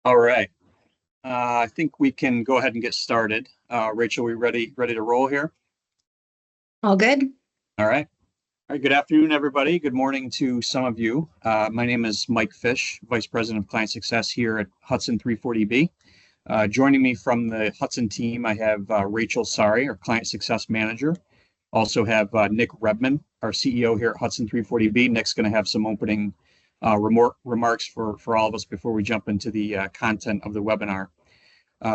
All right. I think we can go ahead and get started. Rachel, we ready to roll here? All good? All right. All right. Good afternoon, everybody. Good morning to some of you. My name is Mike Fish, Vice President of Client Success here at Hudson 340B. Joining me from the Hudson team, I have Rachel Sari, our Client Success Manager. Also have Nick Rebman, our CEO here at Hudson 340B. Nick's going to have some opening remarks for all of us before we jump into the content of the webinar.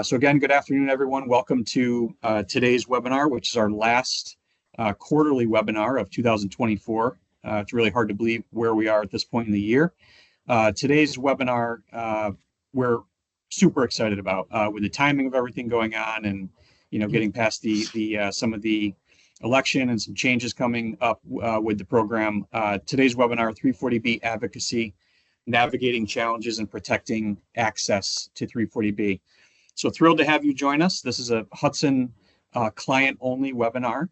So again, good afternoon, everyone. Welcome to today's webinar, which is our last quarterly webinar of 2024. It's really hard to believe where we are at this point in the year. Today's webinar, we're super excited about with the timing of everything going on, and getting past the some of the election and some changes coming up with the program. Today's webinar, 340B Advocacy, Navigating Challenges and Protecting Access to 340B. So thrilled to have you join us. This is a Hudson client-only webinar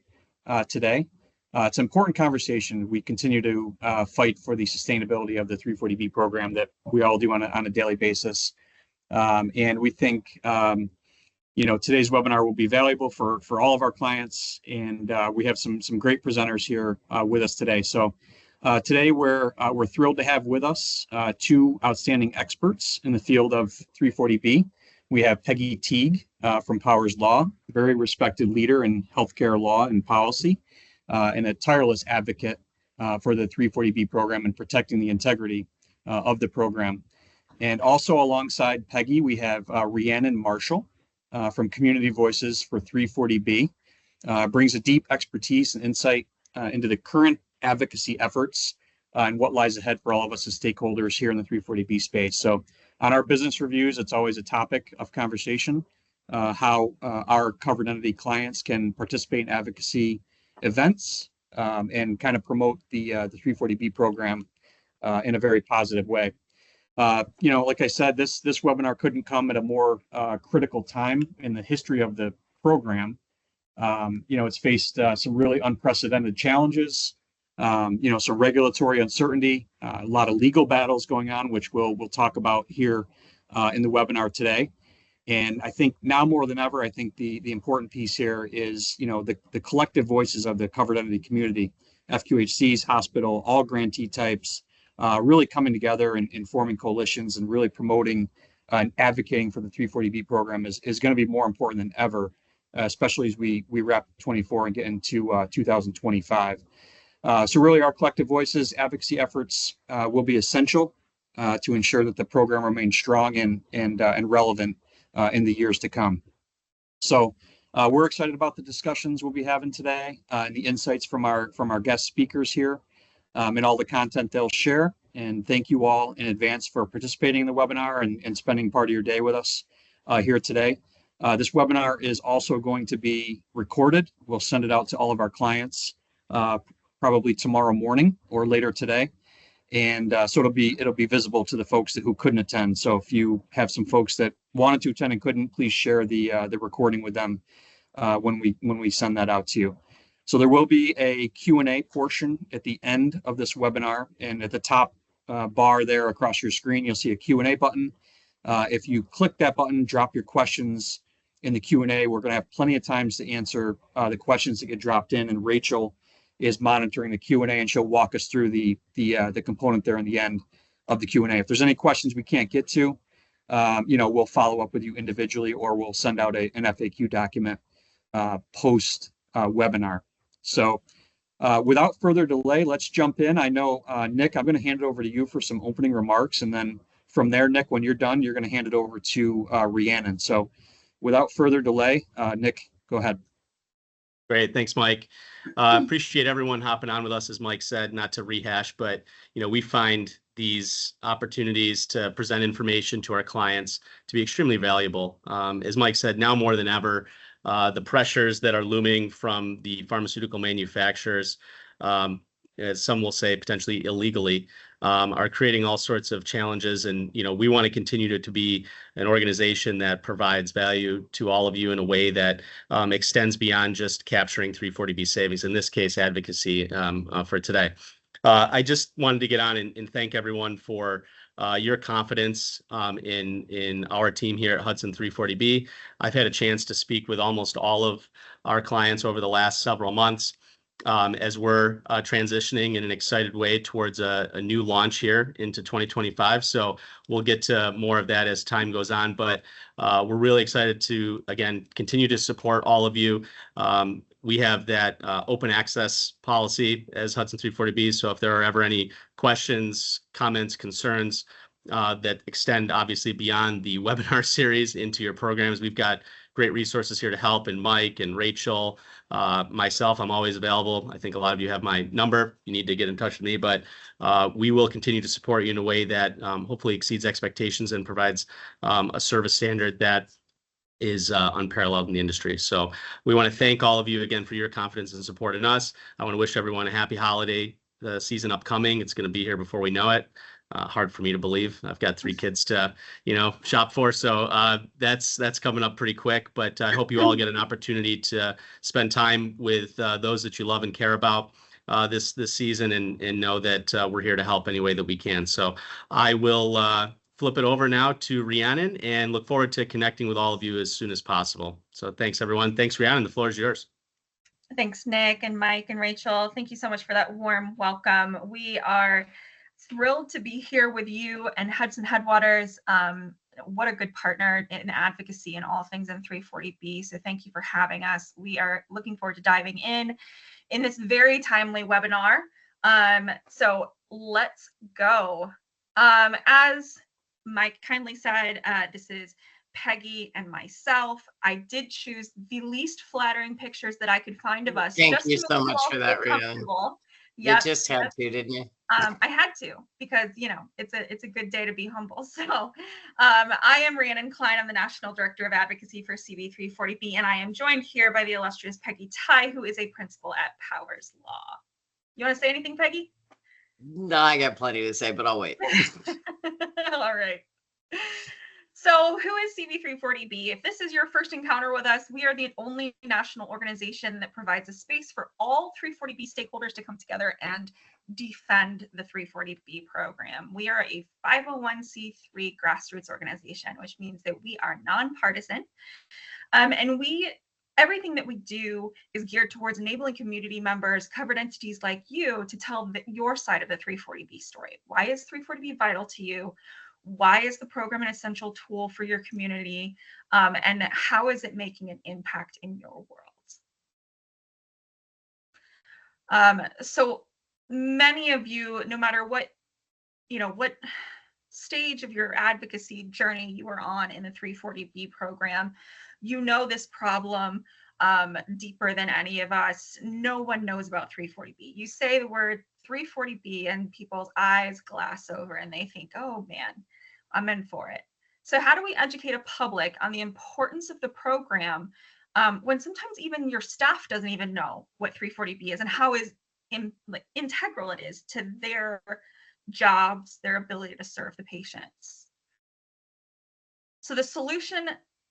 today. It's an important conversation. We continue to fight for the sustainability of the 340B program that we all do on a daily basis. And we think today's webinar will be valuable for all of our clients, and we have some great presenters here with us today. So today we're thrilled to have with us two outstanding experts in the field of 340B. We have Peggy Teague from Powers Law, a very respected leader in healthcare law and policy, and a tireless advocate for the 340B program and protecting the integrity of the program. And also alongside Peggy, we have Rhiannon Marshall from Community Voices for 340B. Brings a deep expertise and insight into the current advocacy efforts and what lies ahead for all of us as stakeholders here in the 340B space. So on our business reviews, it's always a topic of conversation, how our covered entity clients can participate in advocacy events and kind of promote the 340B program in a very positive way. Like I said, this webinar couldn't come at a more critical time in the history of the program. It's faced some really unprecedented challenges, some regulatory uncertainty, a lot of legal battles going on, which we'll talk about here in the webinar today. And I think now more than ever, I think the important piece here is, the collective voices of the covered entity community, FQHCs, hospital, all grantee types, really coming together and forming coalitions and really promoting and advocating for the 340B program is going to be more important than ever, especially as we wrap 24 and get into 2025. So really our collective voices, advocacy efforts will be essential to ensure that the program remains strong and relevant in the years to come. So we're excited about the discussions we'll be having today and the insights from our guest speakers here and all the content they'll share. And thank you all in advance for participating in the webinar and spending part of your day with us here today. This webinar is also going to be recorded. We'll send it out to all of our clients probably tomorrow morning or later today. And so it'll be visible to the folks who couldn't attend. So if you have some folks that wanted to attend and couldn't, please share the recording with them when we send that out to you. So there will be a Q&A portion at the end of this webinar, and at the top bar there across your screen, you'll see a Q&A button. If you click that button, drop your questions in the Q&A. We're going to have plenty of times to answer the questions that get dropped in, and Rachel is monitoring the Q&A, and she'll walk us through the component there in the end of the Q&A. If there's any questions we can't get to, we'll follow up with you individually, or we'll send out an FAQ document post webinar. So without further delay, let's jump in. I know, Nick, I'm going to hand it over to you for some opening remarks. And then from there, Nick, when you're done, you're going to hand it over to Rhiannon. So without further delay, Nick, go ahead. Great. Thanks, Mike. Appreciate everyone hopping on with us, as Mike said, not to rehash, but, we find these opportunities to present information to our clients to be extremely valuable. As Mike said, now more than ever, the pressures that are looming from the pharmaceutical manufacturers, as some will say potentially illegally, are creating all sorts of challenges. And, we want to continue to be an organization that provides value to all of you in a way that extends beyond just capturing 340B savings, in this case, advocacy for today. I just wanted to get on and thank everyone for your confidence in our team here at Hudson 340B. I've had a chance to speak with almost all of our clients over the last several months as we're transitioning in an excited way towards a new launch here into 2025. So we'll get to more of that as time goes on. But we're really excited to, again, continue to support all of you. We have that open access policy as Hudson 340B. So if there are ever any questions, comments, concerns that extend obviously beyond the webinar series into your programs, we've got great resources here to help. And Mike and Rachel, myself, I'm always available. I think a lot of you have my number. You need to get in touch with me, but we will continue to support you in a way that hopefully exceeds expectations and provides a service standard that is unparalleled in the industry. So we want to thank all of you again for your confidence and support in us. I want to wish everyone a happy holiday season upcoming. It's going to be here before we know it. Hard for me to believe. I've got 3 kids to, shop for. So that's coming up pretty quick. But I hope you all get an opportunity to spend time with those that you love and care about this season, and know that we're here to help any way that we can. So I will flip it over now to Rhiannon and look forward to connecting with all of you as soon as possible. So thanks, everyone. Thanks, Rhiannon. The floor is yours. Thanks, Nick and Mike and Rachel. Thank you so much for that warm welcome. We are thrilled to be here with you and Hudson Headwaters. What a good partner in advocacy and all things in 340B. So thank you for having us. We are looking forward to diving in this very timely webinar. So let's go. As Mike kindly said, this is Peggy and myself. I did choose the least flattering pictures that I could find of us. Thank you so much for that, Rhiannon. You just had to, didn't you? I had to, because it's a good day to be humble. So I am Rhiannon Klein. I'm the National Director of Advocacy for CB340B, and I am joined here by the illustrious Peggy Ty, who is a principal at Powers Law. You want to say anything, Peggy? No, I got plenty to say, but I'll wait. All right. So who is CB340B? If this is your first encounter with us, we are the only national organization that provides a space for all 340B stakeholders to come together and defend the 340B program. We are a 501c3 grassroots organization, which means that we are nonpartisan. And everything that we do is geared towards enabling community members, covered entities like you, to tell your side of the 340B story. Why is 340B vital to you? Why is the program an essential tool for your community? And how is it making an impact in your world? So many of you, no matter what stage of your advocacy journey you are on in the 340B program, you know this problem deeper than any of us. No one knows about 340B. You say the word 340B and people's eyes glass over and they think, oh man, I'm in for it. So how do we educate a public on the importance of the program when sometimes even your staff doesn't even know what 340B is and how integral it is to their jobs, their ability to serve the patients? So the solution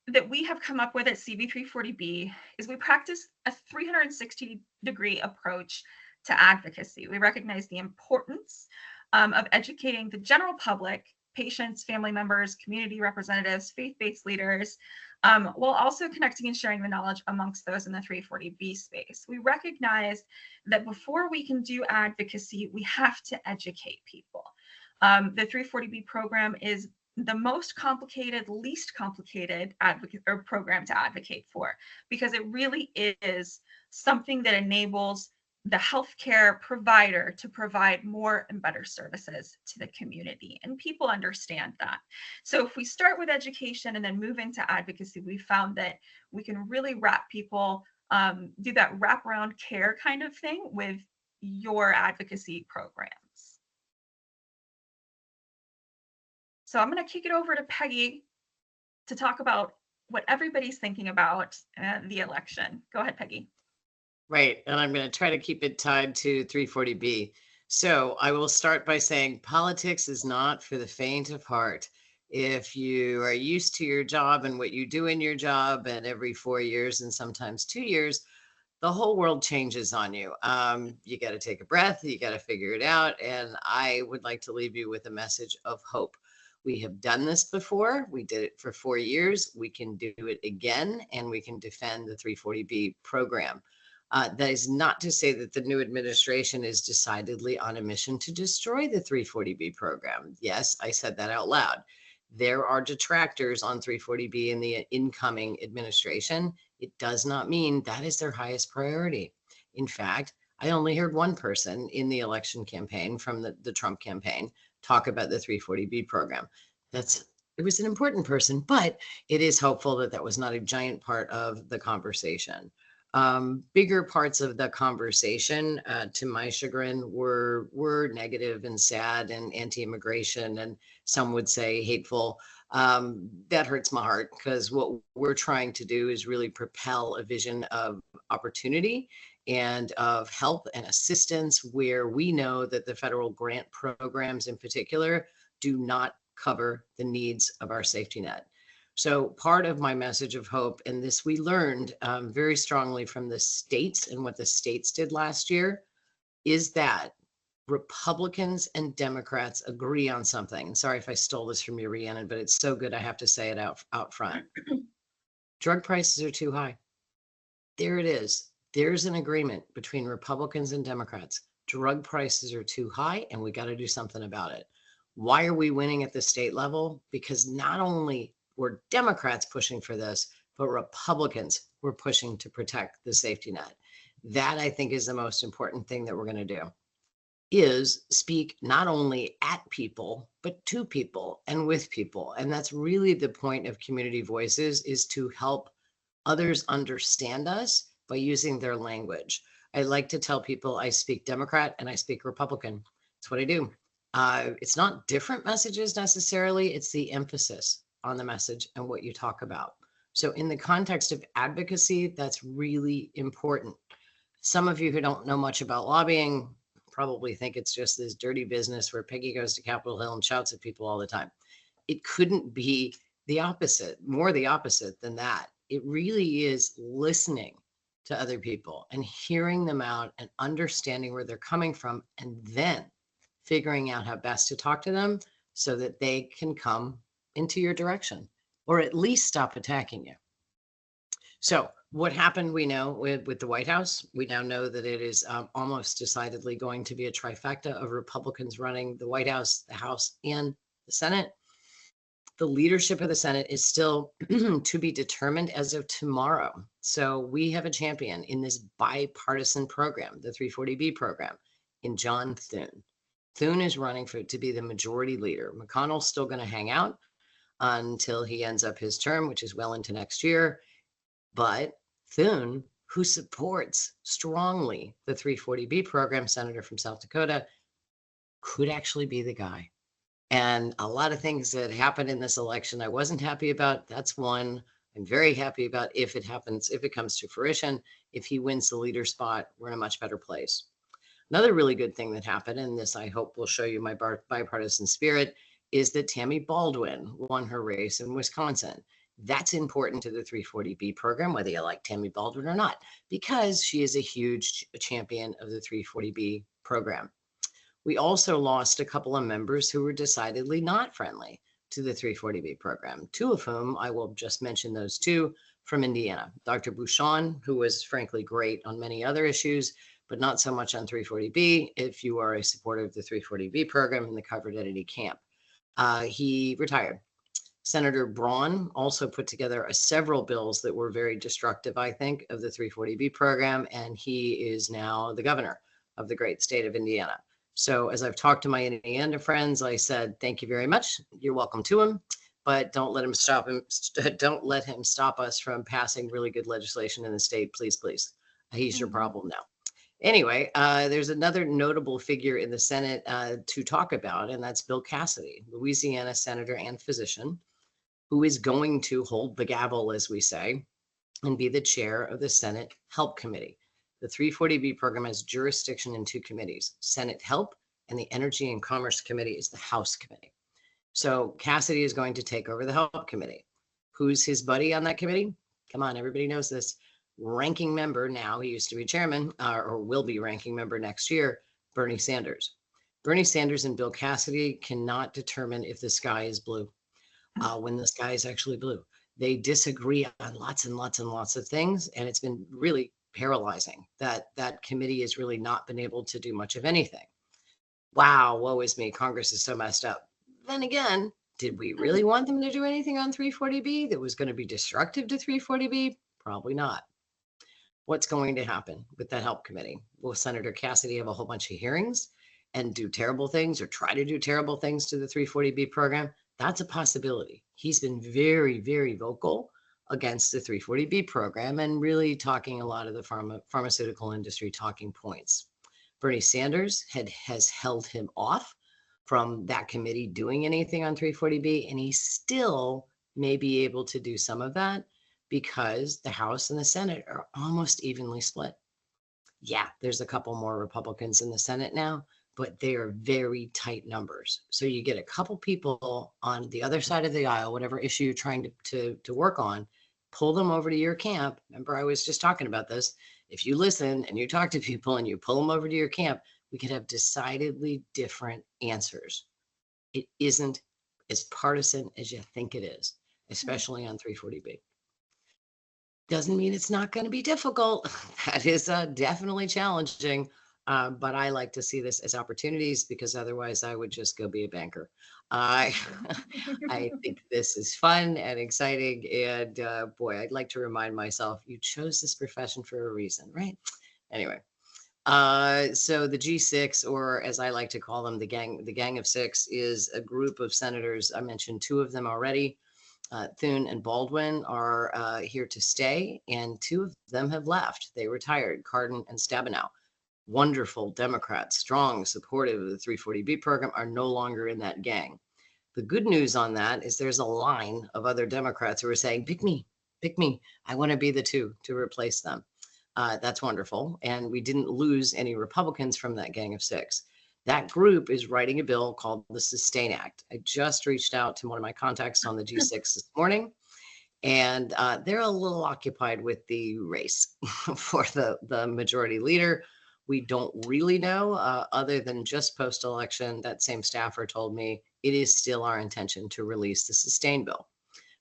that we have come up with at CB340B is we practice a 360-degree approach to advocacy. We recognize the importance of educating the general public, patients, family members, community representatives, faith-based leaders, while also connecting and sharing the knowledge amongst those in the 340B space. We recognize that before we can do advocacy, we have to educate people. The 340B program is the most complicated, least complicated program to advocate for, because it really is something that enables the healthcare provider to provide more and better services to the community, and people understand that. So if we start with education and then move into advocacy, we found that we can really wrap people, do that wraparound care kind of thing with your advocacy programs. So I'm going to kick it over to Peggy to talk about what everybody's thinking about the election. Go ahead, Peggy. Right. And I'm going to try to keep it tied to 340B. So I will start by saying politics is not for the faint of heart. If you are used to your job and what you do in your job, and every 4 years and sometimes 2 years, the whole world changes on you. You got to take a breath. You got to figure it out. And I would like to leave you with a message of hope. We have done this before. We did it for 4 years. We can do it again, and we can defend the 340B program. That is not to say that the new administration is decidedly on a mission to destroy the 340B program. Yes, I said that out loud. There are detractors on 340B in the incoming administration. It does not mean that is their highest priority. In fact, I only heard one person in the election campaign from the Trump campaign talk about the 340B program. It was an important person, but it is hopeful that that was not a giant part of the conversation. Bigger parts of the conversation, to my chagrin, were negative and sad and anti-immigration, and some would say hateful. That hurts my heart, because what we're trying to do is really propel a vision of opportunity and of help and assistance, where we know that the federal grant programs in particular do not cover the needs of our safety net. So part of my message of hope, and this we learned very strongly from the states and what the states did last year, is that Republicans and Democrats agree on something. Sorry if I stole this from you, Rhiannon, but it's so good I have to say it out front. Drug prices are too high. There it is. There's an agreement between Republicans and Democrats. Drug prices are too high, and we got to do something about it. Why are we winning at the state level? Because not only were Democrats pushing for this, but Republicans were pushing to protect the safety net. That, I think, is the most important thing that we're going to do, is speak not only at people, but to people and with people. And that's really the point of community voices, is to help others understand us by using their language. I like to tell people I speak Democrat and I speak Republican. That's what I do. It's not different messages necessarily. It's the emphasis on the message and what you talk about. So in the context of advocacy, that's really important. Some of you who don't know much about lobbying probably think it's just this dirty business where Peggy goes to Capitol Hill and shouts at people all the time. It couldn't be the opposite, more the opposite than that. It really is listening to other people and hearing them out and understanding where they're coming from, and then figuring out how best to talk to them so that they can come into your direction, or at least stop attacking you. So what happened, we know with the White House. We now know that it is almost decidedly going to be a trifecta of Republicans running the White House, the House, and the Senate. The leadership of the Senate is still to be determined as of tomorrow. So we have a champion in this bipartisan program, the 340B program, in John Thune. Thune is running to be the majority leader. McConnell's still going to hang out until he ends up his term, which is well into next year. But Thune, who supports strongly the 340B program, senator from South Dakota, could actually be the guy. And a lot of things that happened in this election I wasn't happy about. That's one I'm very happy about. If it happens, if it comes to fruition, if he wins the leader spot, we're in a much better place. Another really good thing that happened, and this I hope will show you my bipartisan spirit, is that Tammy Baldwin won her race in Wisconsin. That's important to the 340B program, whether you like Tammy Baldwin or not, because she is a huge champion of the 340B program. We also lost a couple of members who were decidedly not friendly to the 340B program, two of whom I will just mention, those two from Indiana. Dr. Bouchon, who was frankly great on many other issues, but not so much on 340B if you are a supporter of the 340B program in the covered entity camp. He retired. Senator Braun also put together several bills that were very destructive, I think, of the 340B program, and he is now the governor of the great state of Indiana. So as I've talked to my Indiana friends, I said, thank you very much. You're welcome to him, but don't let him stop us from passing really good legislation in the state. Please, please. He's your problem now. Anyway, there's another notable figure in the Senate to talk about, and that's Bill Cassidy, Louisiana senator and physician, who is going to hold the gavel, as we say, and be the chair of the Senate Help Committee. The 340B program has jurisdiction in two committees, Senate Help, and the Energy and Commerce Committee is the House Committee. So Cassidy is going to take over the Help Committee. Who's his buddy on that committee? Come on, everybody knows this. Ranking member now, he used to be chairman, or will be ranking member next year, Bernie Sanders. Bernie Sanders and Bill Cassidy cannot determine if the sky is blue when the sky is actually blue. They disagree on lots and lots and lots of things, and it's been really paralyzing that that committee has really not been able to do much of anything. Wow, woe is me. Congress is so messed up. Then again, did we really want them to do anything on 340B that was going to be destructive to 340B? Probably not. What's going to happen with that help committee? Will Senator Cassidy have a whole bunch of hearings and do terrible things or try to do terrible things to the 340B program? That's a possibility. He's been very, very vocal against the 340B program and really talking a lot of the pharmaceutical industry talking points. Bernie Sanders has held him off from that committee doing anything on 340B, and he still may be able to do some of that because the House and the Senate are almost evenly split. Yeah, there's a couple more Republicans in the Senate now, but they are very tight numbers. So you get a couple people on the other side of the aisle, whatever issue you're trying to work on, pull them over to your camp. Remember, I was just talking about this. If you listen and you talk to people and you pull them over to your camp, we could have decidedly different answers. It isn't as partisan as you think it is, especially on 340B. Doesn't mean it's not going to be difficult. That is definitely challenging. But I like to see this as opportunities because otherwise I would just go be a banker. I think this is fun and exciting. And boy, I'd like to remind myself, you chose this profession for a reason, right? Anyway, so the G6, or as I like to call them, the Gang of Six, is a group of senators. I mentioned two of them already. Thune and Baldwin are here to stay, and two of them have left. They retired, Cardin and Stabenow. Wonderful Democrats, strong, supportive of the 340B program, are no longer in that gang. The good news on that is there's a line of other Democrats who are saying, pick me. I want to be the two to replace them. That's wonderful. And we didn't lose any Republicans from that Gang of Six. That group is writing a bill called the Sustain Act. I just reached out to one of my contacts on the G6 this morning, and they're a little occupied with the race for the majority leader. We don't really know, other than just post-election, that same staffer told me it is still our intention to release the Sustain bill.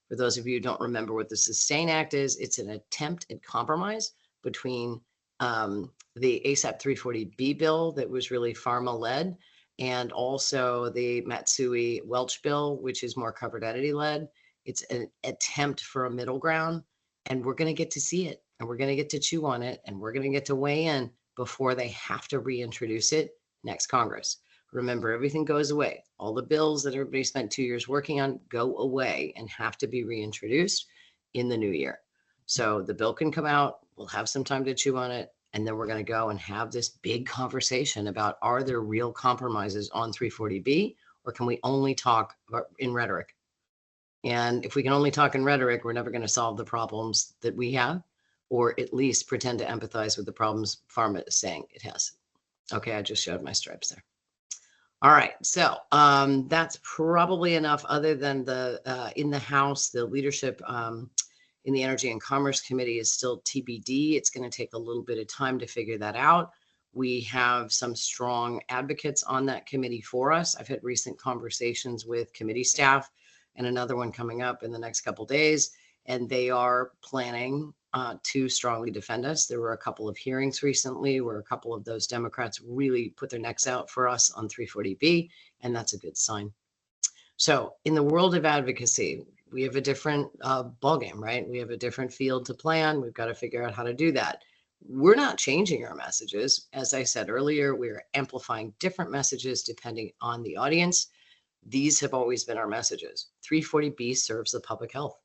For those of you who don't remember what the Sustain Act is, it's an attempt at compromise between the ASAP 340B bill that was really pharma-led, and also the Matsui-Welch bill, which is more covered entity-led. It's an attempt for a middle ground, and we're going to get to see it, and we're going to get to chew on it, and we're going to get to weigh in before they have to reintroduce it next Congress. Remember, everything goes away. All the bills that everybody spent 2 years working on go away and have to be reintroduced in the new year. So the bill can come out, we'll have some time to chew on it, and then we're going to go and have this big conversation about, are there real compromises on 340B, or can we only talk in rhetoric? And if we can only talk in rhetoric, we're never going to solve the problems that we have, or at least pretend to empathize with the problems pharma is saying it has. Okay, I just showed my stripes there. All right, so that's probably enough, other than the in the House, the leadership in the Energy and Commerce Committee is still TBD. It's going to take a little bit of time to figure that out. We have some strong advocates on that committee for us. I've had recent conversations with committee staff and another one coming up in the next couple of days, and they are planning to strongly defend us. There were a couple of hearings recently where a couple of those Democrats really put their necks out for us on 340B, and that's a good sign. So in the world of advocacy, we have a different ballgame, right? We have a different field to play on. We've got to figure out how to do that. We're not changing our messages. As I said earlier, we're amplifying different messages depending on the audience. These have always been our messages. 340B serves the public health.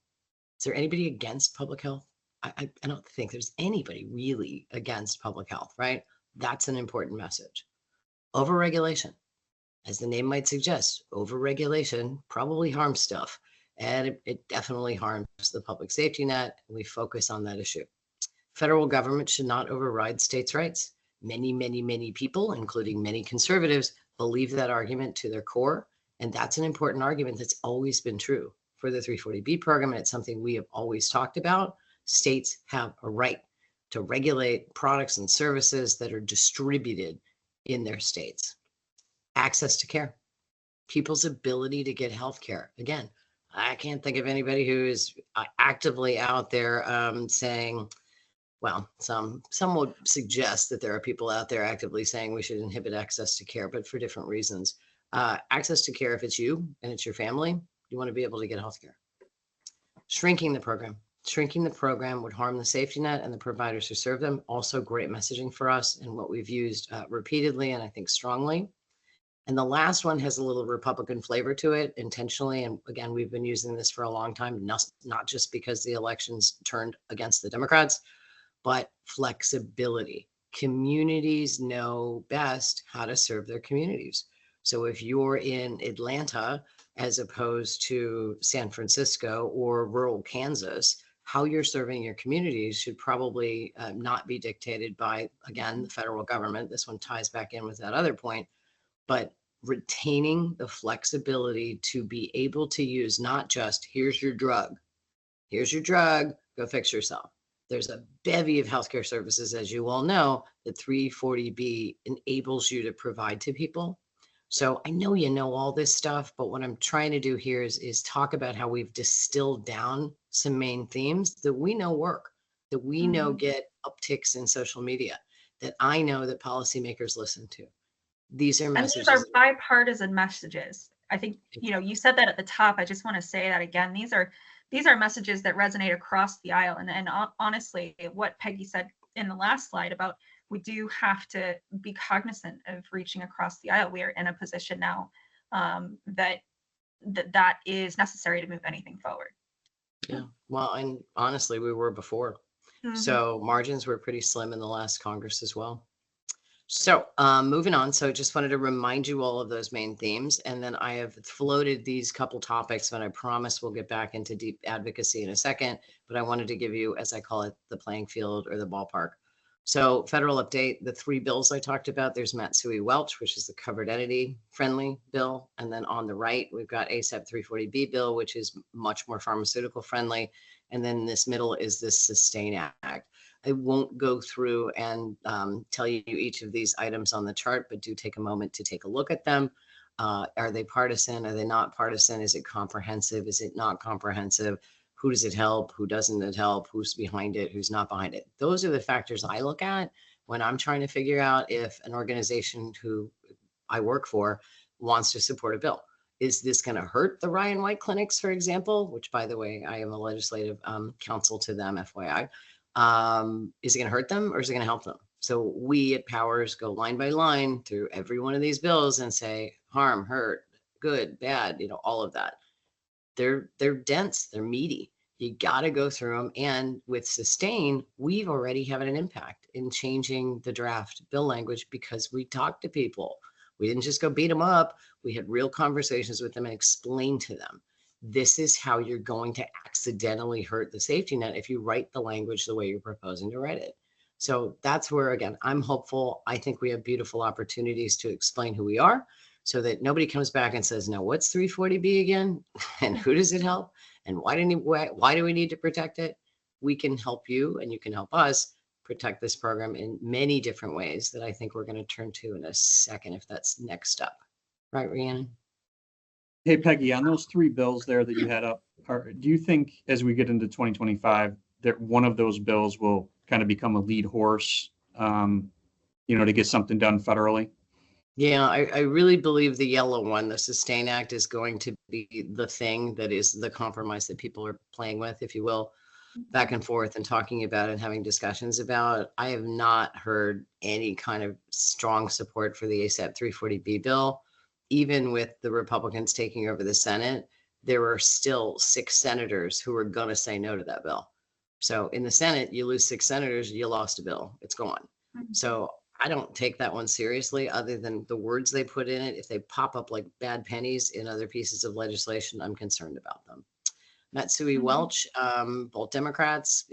Is there anybody against public health? I don't think there's anybody really against public health, right? That's an important message. Overregulation, as the name might suggest, overregulation probably harms stuff, and it definitely harms the public safety net. And we focus on that issue. Federal government should not override states' rights. Many people, including many conservatives, believe that argument to their core, and that's an important argument that's always been true for the 340B program, and it's something we have always talked about. States have a right to regulate products and services that are distributed in their states. access to care, people's ability to get health care. Again, I can't think of anybody who is actively out there saying, well, some would suggest that there are people out there actively saying we should inhibit access to care, but for different reasons. Access to care, if it's you and it's your family, you want to be able to get health care. Shrinking the program would harm the safety net and the providers who serve them. Also great messaging for us and what we've used repeatedly and I think strongly. And the last one has a little Republican flavor to it intentionally. And again, we've been using this for a long time, not just because the elections turned against the Democrats, but flexibility. Communities know best how to serve their communities. So if you're in Atlanta, as opposed to San Francisco or rural Kansas, how you're serving your communities should probably not be dictated by, again, the federal government. This one ties back in with that other point, but retaining the flexibility to be able to use not just here's your drug, go fix yourself. There's a bevy of healthcare services, as you all know, that 340B enables you to provide to people. So I know you know all this stuff, but what I'm trying to do here is talk about how we've distilled down some main themes that we know work, that we know get upticks in social media, that I know that policymakers listen to. These are messages. And these are bipartisan messages. I think, you said that at the top. I just want to say that again. These are messages that resonate across the aisle. And honestly, what Peggy said in the last slide about we do have to be cognizant of reaching across the aisle. We are in a position now that is necessary to move anything forward. Yeah, well, and honestly, we were before. So margins were pretty slim in the last Congress as well. So moving on. So just wanted to remind you all of those main themes. And then I have floated these couple topics, and I promise we'll get back into deep advocacy in a second. But I wanted to give you, as I call it, the playing field or the ballpark. So federal update, the three bills I talked about, there's Matsui Welch, which is the covered entity friendly bill. And then on the right, we've got ASAP 340B bill, which is much more pharmaceutical friendly. And then this middle is this SUSTAIN Act. I won't go through and tell you each of these items on the chart, but do take a moment to take a look at them. Are they partisan? Are they not partisan? Is it comprehensive? Is it not comprehensive? Who does it help? Who doesn't it help? Who's behind it? Who's not behind it? Those are the factors I look at when I'm trying to figure out if an organization who I work for wants to support a bill. Is this going to hurt the Ryan White clinics, for example, which, by the way, I am a legislative counsel to them, FYI. Is it going to hurt them or is it going to help them? So we at Powers go line by line through every one of these bills and say harm, hurt, good, bad, all of that. They're dense, they're meaty. You got to go through them. And with SUSTAIN, we've already had an impact in changing the draft bill language because we talked to people. We didn't just go beat them up. We had real conversations with them and explained to them, this is how you're going to accidentally hurt the safety net if you write the language the way you're proposing to write it. So that's where, again, I'm hopeful. I think we have beautiful opportunities to explain who we are so that nobody comes back and says, now what's 340B again? And who does it help? And why do we need to protect it? We can help you and you can help us protect this program in many different ways that I think we're going to turn to in a second if that's next up. Right, Rhiannon? Hey, Peggy, on those three bills there that you had up, do you think as we get into 2025 that one of those bills will kind of become a lead horse, to get something done federally? Yeah, I really believe the yellow one, the SUSTAIN Act, is going to be the thing that is the compromise that people are playing with, if you will, back and forth and talking about and having discussions about. I have not heard any kind of strong support for the ASAP 340B bill. Even with the Republicans taking over the Senate, there were still 6 senators who were going to say no to that bill. So in the Senate, you lose 6 senators, you lost a bill. It's gone. So I don't take that one seriously other than the words they put in it. If they pop up like bad pennies in other pieces of legislation, I'm concerned about them. Matsui Welch, both Democrats,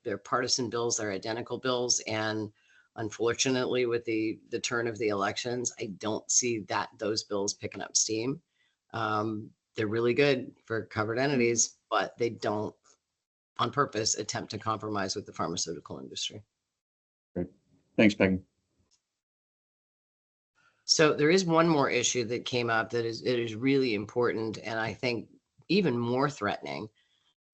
they're partisan bills, they're identical bills. And unfortunately, with the turn of the elections, I don't see those bills picking up steam. They're really good for covered entities, but they don't on purpose attempt to compromise with the pharmaceutical industry. Great. Thanks, Peggy. So there is one more issue that came up that is really important, and I think even more threatening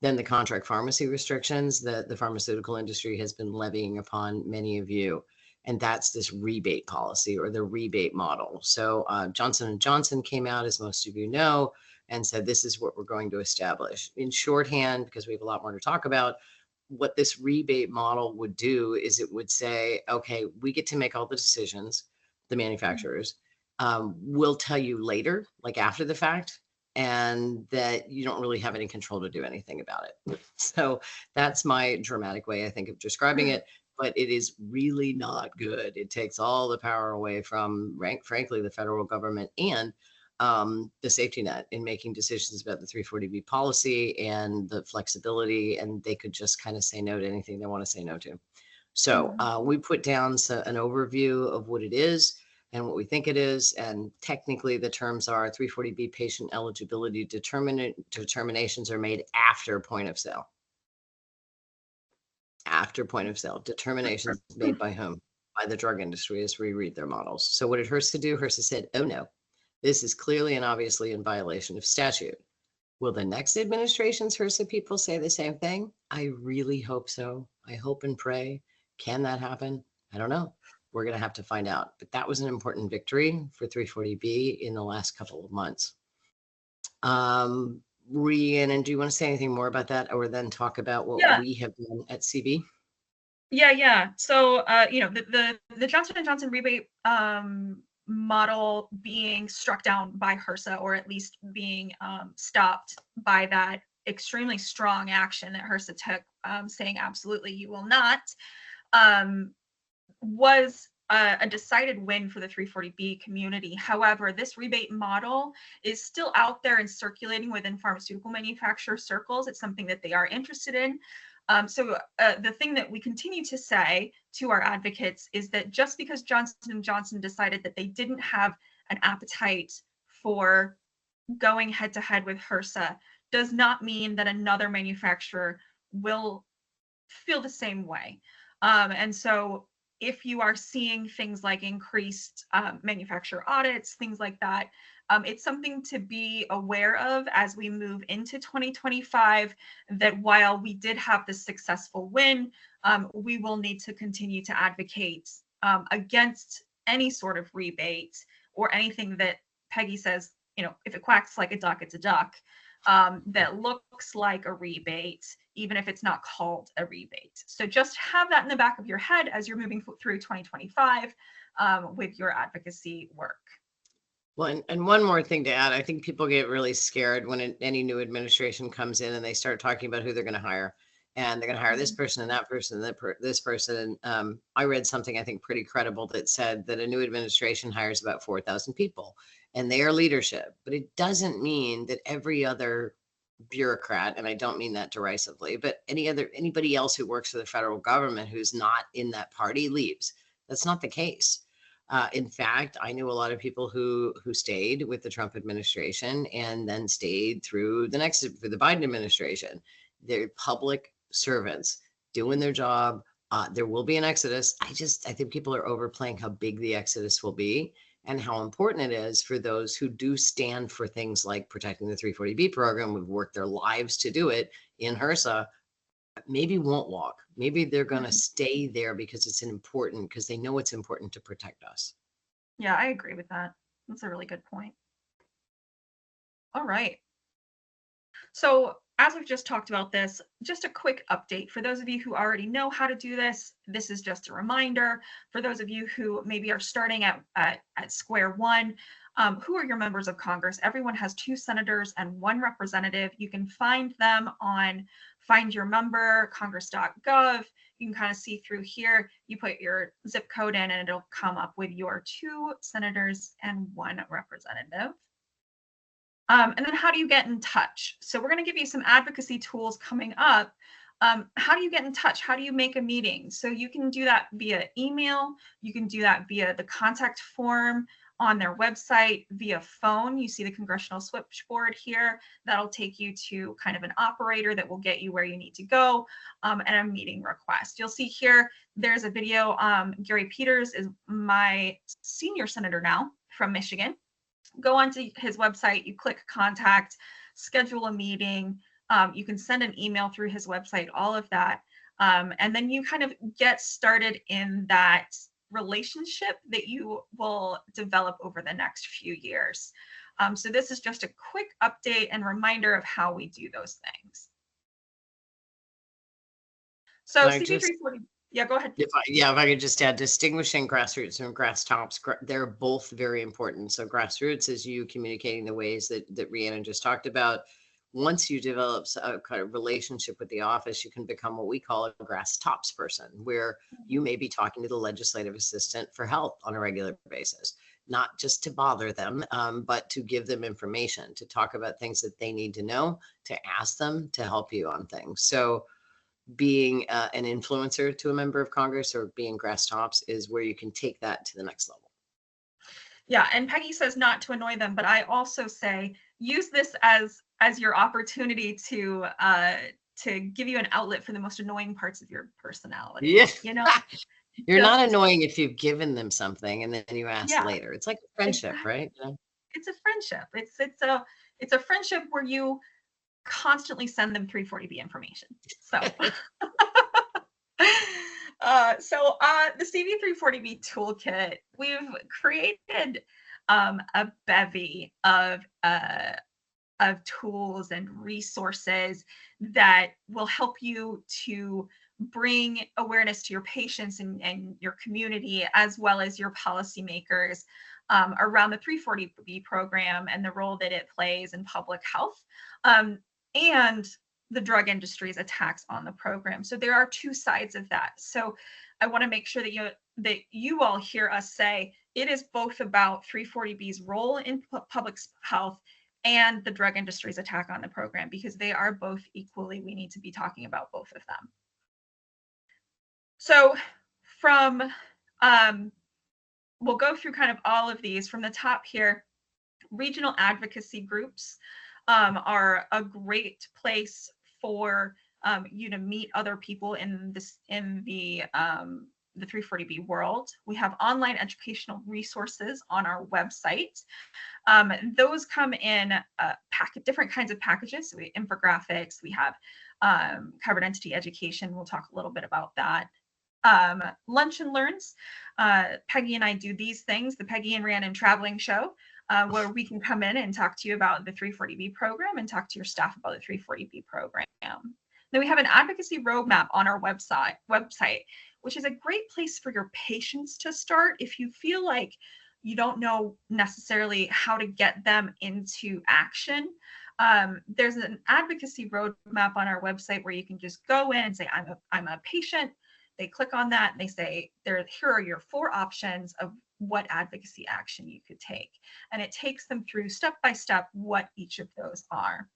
than the contract pharmacy restrictions that the pharmaceutical industry has been levying upon many of you. And that's this rebate policy or the rebate model. So Johnson & Johnson came out, as most of you know, and said, this is what we're going to establish. In shorthand, because we have a lot more to talk about, what this rebate model would do is it would say, okay, we get to make all the decisions, the manufacturers. We'll tell you later, like after the fact, and that you don't really have any control to do anything about it. So that's my dramatic way, I think, of describing it. But it is really not good. It takes all the power away from, frankly, the federal government and the safety net in making decisions about the 340B policy and the flexibility. And they could just kind of say no to anything they want to say no to. So we put down an overview of what it is and what we think it is. And technically the terms are 340B patient eligibility determinations are made after point of sale. After point of sale, determinations made by whom? By the drug industry as we read their models. So what did HRSA do? HRSA said, oh no, this is clearly and obviously in violation of statute. Will the next administration's HRSA people say the same thing? I really hope so. I hope and pray. Can that happen? I don't know. We're going to have to find out. But that was an important victory for 340B in the last couple of months. Rhiannon, do you want to say anything more about that, or then talk about what we have done at CB? Yeah. So, the Johnson & Johnson rebate model being struck down by HRSA, or at least being stopped by that extremely strong action that HRSA took, saying absolutely you will not, was a decided win for the 340B community. However, this rebate model is still out there and circulating within pharmaceutical manufacturer circles. It's something that they are interested in. So the thing that we continue to say to our advocates is that just because Johnson & Johnson decided that they didn't have an appetite for going head to head with HRSA does not mean that another manufacturer will feel the same way. And so if you are seeing things like increased manufacturer audits, things like that, it's something to be aware of as we move into 2025, that while we did have this successful win, we will need to continue to advocate against any sort of rebate or anything that Peggy says, if it quacks like a duck, it's a duck, that looks like a rebate, even if it's not called a rebate. So just have that in the back of your head as you're moving through 2025 with your advocacy work. Well, and one more thing to add, I think people get really scared when any new administration comes in and they start talking about who they're going to hire. And they're going to hire this person and that person and this person. I read something I think pretty credible that said that a new administration hires about 4,000 people and they are leadership. But it doesn't mean that every other bureaucrat, and I don't mean that derisively, but anybody else who works for the federal government who's not in that party leaves. That's not the case. In fact, I knew a lot of people who stayed with the Trump administration and then stayed through the Biden administration. They're public servants doing their job. There will be an exodus. I think people are overplaying how big the exodus will be and how important it is for those who do stand for things like protecting the 340B program, who've worked their lives to do it in HRSA, maybe won't walk. Maybe they're going to stay there because because they know it's important to protect us. Yeah, I agree with that. That's a really good point. All right. So as we've just talked about this, just a quick update. For those of you who already know how to do this, this is just a reminder. For those of you who maybe are starting at square one, who are your members of Congress? Everyone has 2 senators and 1 representative. You can find them on Find Your Member, congress.gov. You can kind of see through here. You put your zip code in and it'll come up with your 2 senators and 1 representative. And then how do you get in touch? So we're going to give you some advocacy tools coming up. How do you get in touch? How do you make a meeting? So you can do that via email. You can do that via the contact form on their website, via phone. You see the congressional switchboard here. That'll take you to kind of an operator that will get you where you need to go, and a meeting request. You'll see here, there's a video. Gary Peters is my senior senator now. from Michigan. Go onto his website, you click contact, schedule a meeting. You can send an email through his website, all of that. And then you kind of get started in that relationship that you will develop over the next few years. So this is just a quick update and reminder of how we do those things. So CB340, yeah, go ahead. If I could just add, distinguishing grassroots and grass tops, they're both very important. So grassroots is you communicating the ways that Rhiannon just talked about. Once you develop a kind of relationship with the office, you can become what we call a grass tops person, where you may be talking to the legislative assistant for help on a regular basis, not just to bother them, but to give them information, to talk about things that they need to know, to ask them to help you on things. So being an influencer to a member of Congress or being grass tops is where you can take that to the next level. Yeah, and Peggy says not to annoy them, but I also say use this as your opportunity to give you an outlet for the most annoying parts of your personality. Yeah. You know, You're not annoying if you've given them something and then you ask Yeah. later. It's like a friendship, Exactly. right? Yeah. It's a friendship. It's a friendship where you constantly send them 340B information. So the CV340B toolkit, we've created a bevy of tools and resources that will help you to bring awareness to your patients and your community, as well as your policymakers, around the 340B program and the role that it plays in public health, and the drug industry's attacks on the program. So there are two sides of that. So I want to make sure that you all hear us say it is both about 340B's role in public health and the drug industry's attack on the program, because they are both equally, we need to be talking about both of them. So we'll go through kind of all of these from the top here. Regional advocacy groups are a great place for you to meet other people in the 340B world. We have online educational resources on our website. Those come in different kinds of packages. So we have infographics, we have covered entity education. We'll talk a little bit about that. Lunch and Learns. Peggy and I do these things, the Peggy and Rhiannon Traveling Show, where we can come in and talk to you about the 340B program and talk to your staff about the 340B program. Then we have an advocacy roadmap on our website, which is a great place for your patients to start if you feel like you don't know necessarily how to get them into action. There's an advocacy roadmap on our website where you can just go in and say, I'm a patient. They click on that and they say, here are your 4 options of what advocacy action you could take. And it takes them through step by step what each of those are.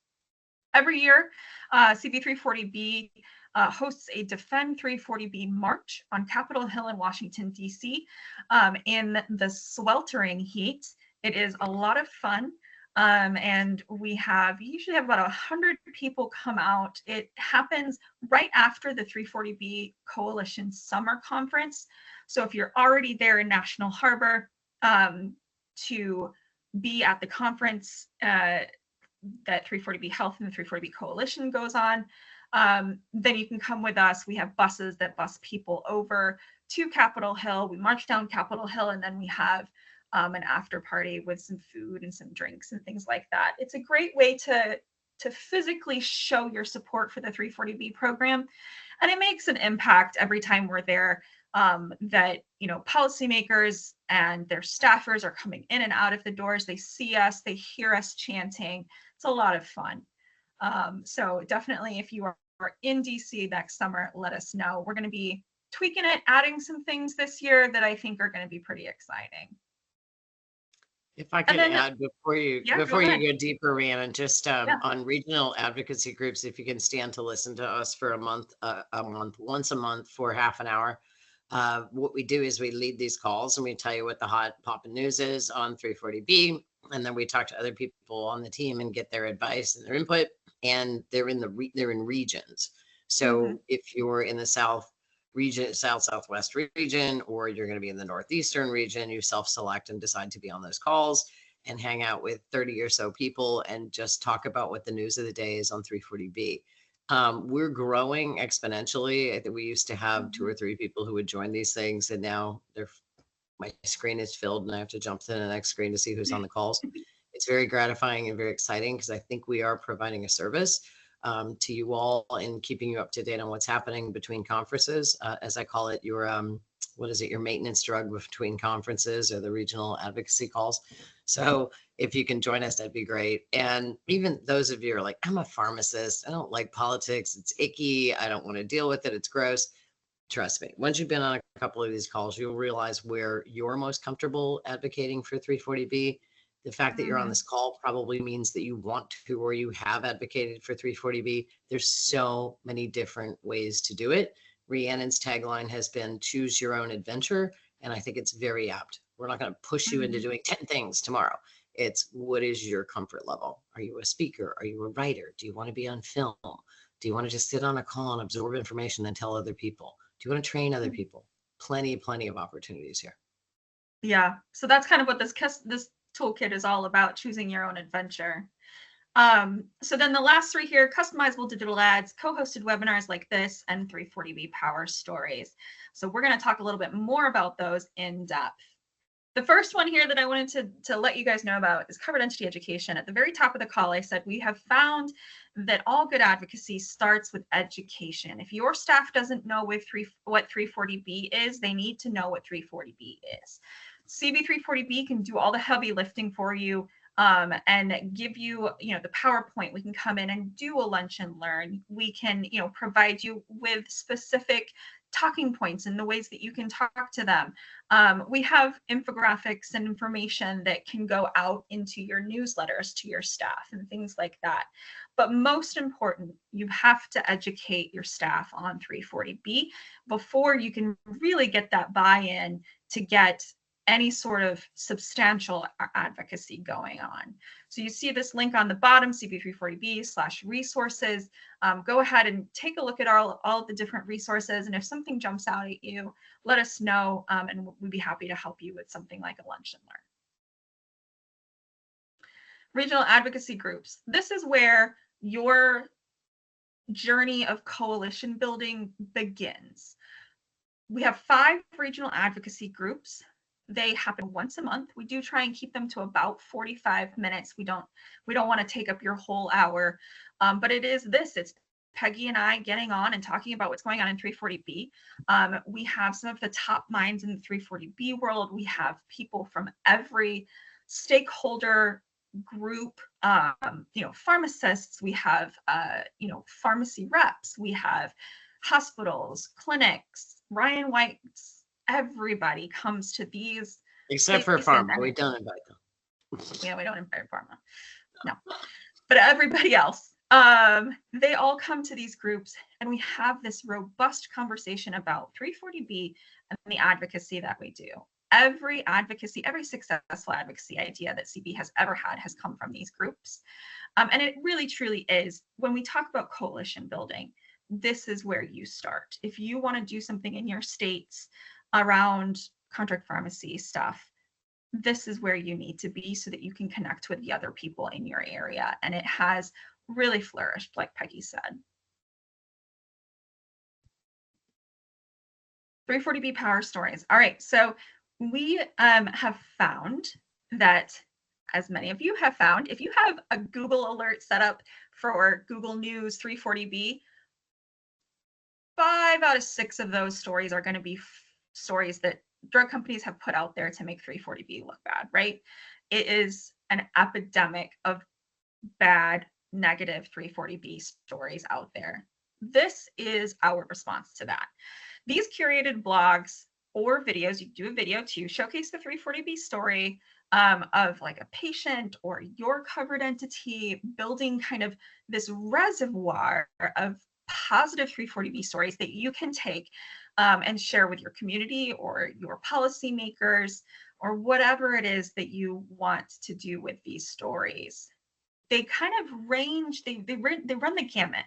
Every year, CB340B hosts a Defend 340B March on Capitol Hill in Washington, D.C. In the sweltering heat. It is a lot of fun. And we usually have about 100 people come out. It happens right after the 340B Coalition Summer Conference. So if you're already there in National Harbor to be at the conference that 340B Health and the 340B Coalition goes on, then you can come with us. We have buses that bus people over to Capitol Hill. We march down Capitol Hill, and then we have an after party with some food and some drinks and things like that. It's a great way to physically show your support for the 340B program. And it makes an impact every time we're there, that, policymakers and their staffers are coming in and out of the doors. They see us, they hear us chanting. It's a lot of fun. So definitely, if you are in DC next summer, let us know. We're going to be tweaking it, adding some things this year that I think are going to be pretty exciting. If I could add before you go deeper, Rhiannon, just on regional advocacy groups, if you can stand to listen to us for once a month for half an hour. What we do is we lead these calls and we tell you what the hot poppin' news is on 340B, and then we talk to other people on the team and get their advice and their input. And they're in regions. So if you're in the South, region, Southwest region, or you're going to be in the Northeastern region. You self-select and decide to be on those calls and hang out with 30 or so people and just talk about what the news of the day is on 340B. We're growing exponentially. I think we used to have 2 or 3 people who would join these things, and now my screen is filled and I have to jump to the next screen to see who's on the calls. It's very gratifying and very exciting because I think we are providing a service to you all in keeping you up to date on what's happening between conferences. As I call it, your your maintenance drug between conferences or the regional advocacy calls. So if you can join us, that'd be great. And even those of you who are like, I'm a pharmacist, I don't like politics, it's icky, I don't want to deal with it, it's gross. Trust me, once you've been on a couple of these calls, you'll realize where you're most comfortable advocating for 340B. The fact that you're on this call probably means that you want to, or you have advocated for 340B. There's so many different ways to do it. Rhiannon's tagline has been choose your own adventure. And I think it's very apt. We're not going to push you into doing 10 things tomorrow. It's what is your comfort level? Are you a speaker? Are you a writer? Do you want to be on film? Do you want to just sit on a call and absorb information and tell other people? Do you want to train other people? Plenty of opportunities here. Yeah. So that's kind of what this toolkit is all about, choosing your own adventure. So then the last 3 here, customizable digital ads, co-hosted webinars like this, and 340B power stories. So we're going to talk a little bit more about those in depth. The first one here that I wanted to let you guys know about is covered entity education. At the very top of the call, I said we have found that all good advocacy starts with education. If your staff doesn't know what 340B is, they need to know what 340B is. CB 340B can do all the heavy lifting for you and give you, the PowerPoint. We can come in and do a lunch and learn. We can, provide you with specific talking points and the ways that you can talk to them. We have infographics and information that can go out into your newsletters to your staff and things like that. But most important, you have to educate your staff on 340B before you can really get that buy-in to get any sort of substantial advocacy going on. So you see this link on the bottom, cb340b/resources. Go ahead and take a look at all of the different resources. And if something jumps out at you, let us know, and we'd be happy to help you with something like a lunch and learn. Regional advocacy groups. This is where your journey of coalition building begins. We have 5 regional advocacy groups. They happen once a month. We do try and keep them to about 45 minutes. We don't want to take up your whole hour, but it's Peggy and I getting on and talking about what's going on in 340B. We have some of the top minds in the 340B world. We have people from every stakeholder group, pharmacists. We have, pharmacy reps. We have hospitals, clinics, Ryan White's. Everybody comes to these. Except for pharma. We don't invite them. Yeah, we don't invite pharma. No. But everybody else, they all come to these groups, and we have this robust conversation about 340B and the advocacy that we do. Every successful advocacy idea that CB has ever had has come from these groups. And it really, truly is. When we talk about coalition building, this is where you start. If you want to do something in your states around contract pharmacy stuff, this is where you need to be so that you can connect with the other people in your area. And it has really flourished, like Peggy said. 340B power stories. All right, so we have found that, as many of you have found, if you have a Google alert set up for Google News 340B, 5 out of 6 of those stories are going to be stories that drug companies have put out there to make 340B look bad, right? It is an epidemic of bad, negative 340B stories out there. This is our response to that. These curated blogs or videos, you do a video to showcase the 340B story of like a patient or your covered entity, building kind of this reservoir of positive 340B stories that you can take and share with your community or your policymakers or whatever it is that you want to do with these stories. They kind of range, they run the gamut.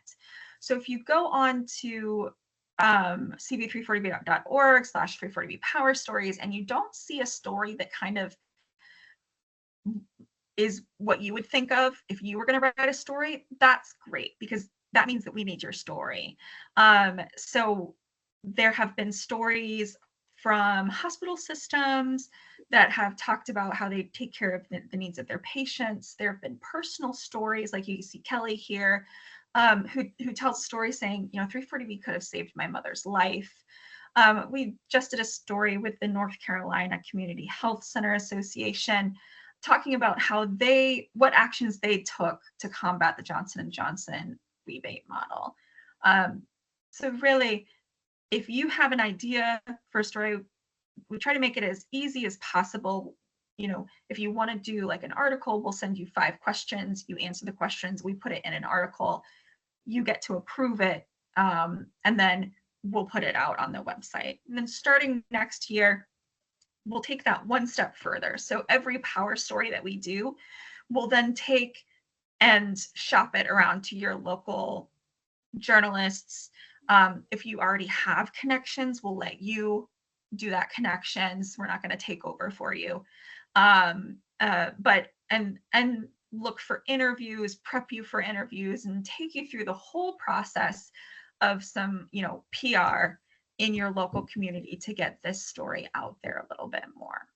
So if you go on to cb340b.org/340b power stories, and you don't see a story that kind of is what you would think of if you were going to write a story, that's great, because that means that we made your story. So there have been stories from hospital systems that have talked about how they take care of the needs of their patients. There have been personal stories, like you see Kelly here, who tells stories saying, 340B could have saved my mother's life. We just did a story with the North Carolina Community Health Center Association, talking about what actions they took to combat the Johnson & Johnson rebate model. So really, if you have an idea for a story, we try to make it as easy as possible. If you want to do like an article, we'll send you 5 questions. You answer the questions, we put it in an article, you get to approve it, and then we'll put it out on the website. And then starting next year, we'll take that one step further. So every power story that we do, we'll then take and shop it around to your local journalists. If you already have connections, we'll let you do that connections. We're not going to take over for you. But look for interviews, prep you for interviews, and take you through the whole process of some, PR in your local community to get this story out there a little bit more.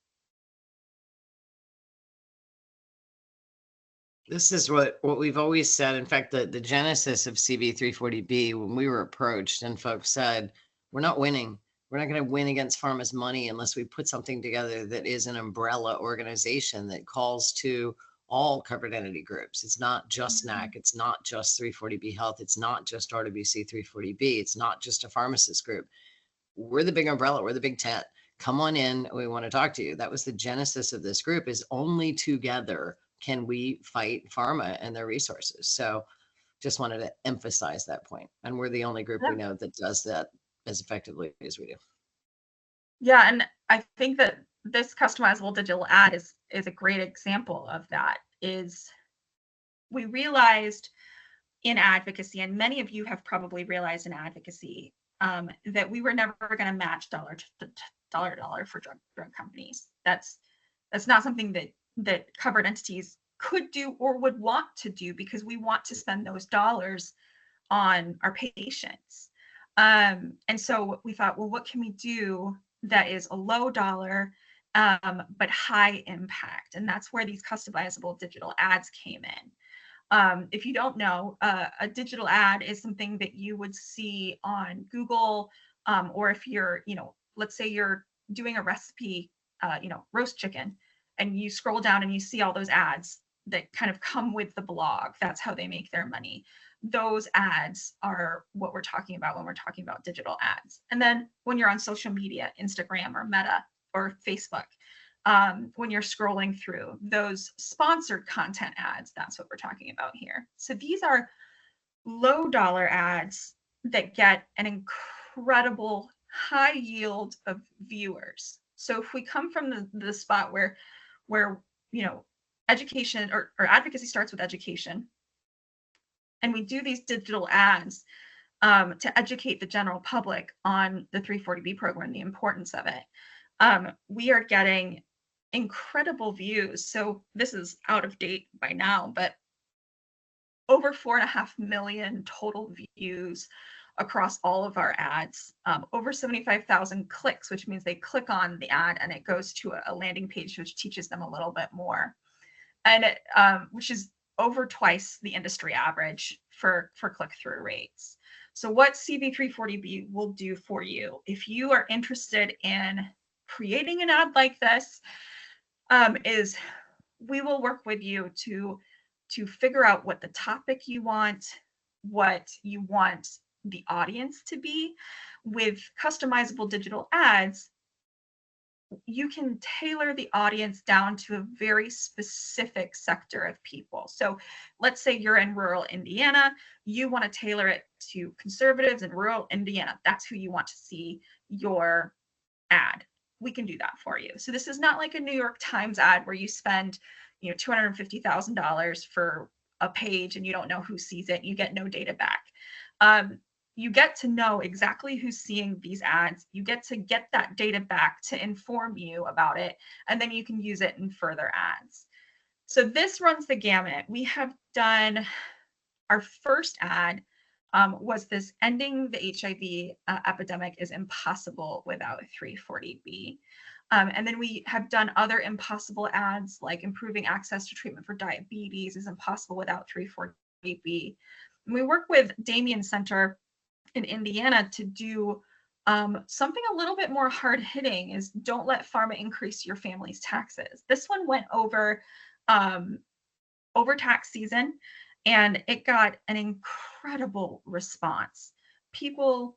This is what we've always said. In fact, the genesis of CB340B, when we were approached and folks said, we're not winning. We're not going to win against pharma's money unless we put something together that is an umbrella organization that calls to all covered entity groups. It's not just SNAC. It's not just 340B Health. It's not just RWC 340B. It's not just a pharmacist group. We're the big umbrella. We're the big tent. Come on in. We want to talk to you. That was the genesis of this group, is only together can we fight pharma and their resources. So just wanted to emphasize that point. And we're the only group we know that does that as effectively as we do. Yeah, and I think that this customizable digital ad is a great example of that. Is we realized in advocacy, and many of you have probably realized in advocacy, that we were never going to match dollar to dollar for drug companies. That's not something that covered entities could do or would want to do, because we want to spend those dollars on our patients. And so we thought, well, what can we do that is a low dollar but high impact? And that's where these customizable digital ads came in. If you don't know, a digital ad is something that you would see on Google, or if you're, let's say you're doing a recipe, roast chicken, and you scroll down and you see all those ads that kind of come with the blog. That's how they make their money. Those ads are what we're talking about when we're talking about digital ads. And then when you're on social media, Instagram or Meta or Facebook, when you're scrolling through those sponsored content ads, that's what we're talking about here. So these are low dollar ads that get an incredible high yield of viewers. So if we come from the spot where education or advocacy starts with education, and we do these digital ads to educate the general public on the 340B program, the importance of it, we are getting incredible views. So this is out of date by now, but over 4.5 million total views across all of our ads, over 75,000 clicks, which means they click on the ad and it goes to a landing page, which teaches them a little bit more, and which is over twice the industry average for click-through rates. So what CB340B will do for you, if you are interested in creating an ad like this, is we will work with you to figure out what the topic you want, what you want the audience to be. With customizable digital ads, you can tailor the audience down to a very specific sector of people. So let's say you're in rural Indiana, you want to tailor it to conservatives in rural Indiana. That's who you want to see your ad. We can do that for you. So this is not like a New York Times ad where you spend, $250,000 for a page and you don't know who sees it, you get no data back. you get to know exactly who's seeing these ads. You get that data back to inform you about it, and then you can use it in further ads. So this runs the gamut. We have done our first ad was this: ending the HIV epidemic is impossible without 340B. And then we have done other impossible ads, like improving access to treatment for diabetes is impossible without 340B. And we work with Damien Center in Indiana to do something a little bit more hard hitting, is don't let pharma increase your family's taxes. This one went over tax season, and it got an incredible response. People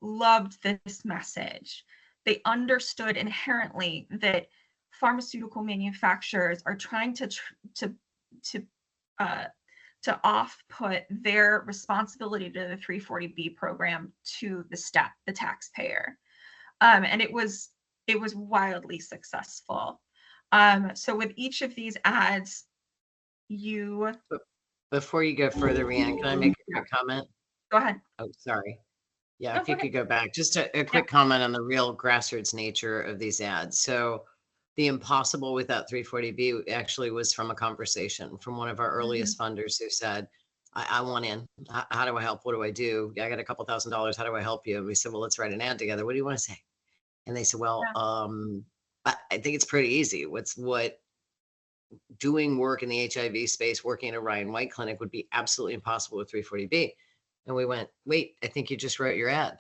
loved this message. They understood inherently that pharmaceutical manufacturers are trying to off-put their responsibility to the 340B program to the taxpayer, and it was wildly successful. So with each of these ads, Before you go further, Rhiannon, can I make a quick comment? Go ahead. Oh, sorry. Yeah, No, if you go could go back, just a quick comment on the real grassroots nature of these ads. So the impossible without 340B actually was from a conversation from one of our earliest funders who said, I want in. How do I help? What do I do? I got a couple $1,000s. How do I help you? And we said, well, let's write an ad together. What do you want to say? And they said, well, I think it's pretty easy. What doing work in the HIV space, working at a Ryan White clinic would be absolutely impossible with 340B. And we went, wait, I think you just wrote your ad.